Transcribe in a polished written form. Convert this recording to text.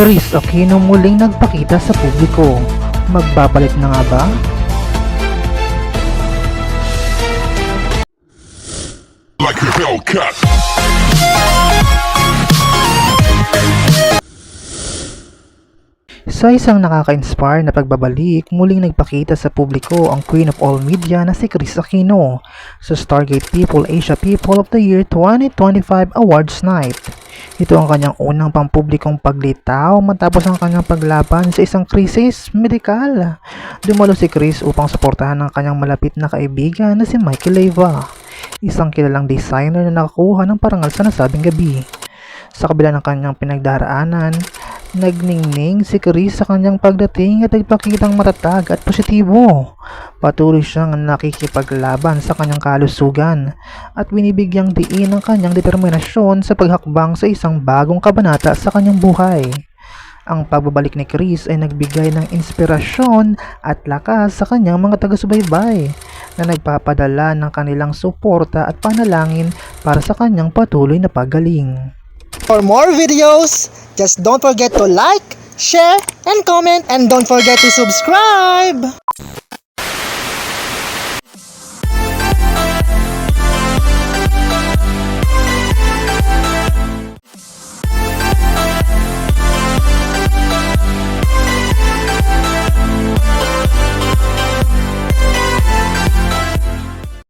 Kris Aquino muling nagpakita sa publiko. Magbabalik na nga ba? Like a Hellcat. Sa isang nakaka-inspire na pagbabalik, muling nagpakita sa publiko ang Queen of All Media na si Kris Aquino sa Stargate People Asia People of the Year 2025 Awards Night. Ito ang kanyang unang pampublikong paglitaw matapos ang kanyang paglaban sa isang krisis medikal. Dumalo si Kris upang suportahan ang kanyang malapit na kaibigan na si Michael Leyva, isang kilalang designer na nakakuha ng parangal sa nasabing gabi. Sa kabila ng kanyang pinagdaraanan, nagningning si Kris sa kanyang pagdating at nagpakitang matatag at positibo. Patuloy siyang nakikipaglaban sa kanyang kalusugan at binibigyang diin ang kanyang determinasyon sa paghakbang sa isang bagong kabanata sa kanyang buhay. Ang pagbabalik ni Kris ay nagbigay ng inspirasyon at lakas sa kanyang mga taga-subaybay na nagpapadala ng kanilang suporta at panalangin para sa kanyang patuloy na paggaling. For more videos, just don't forget to like, share, and comment, and don't forget to subscribe!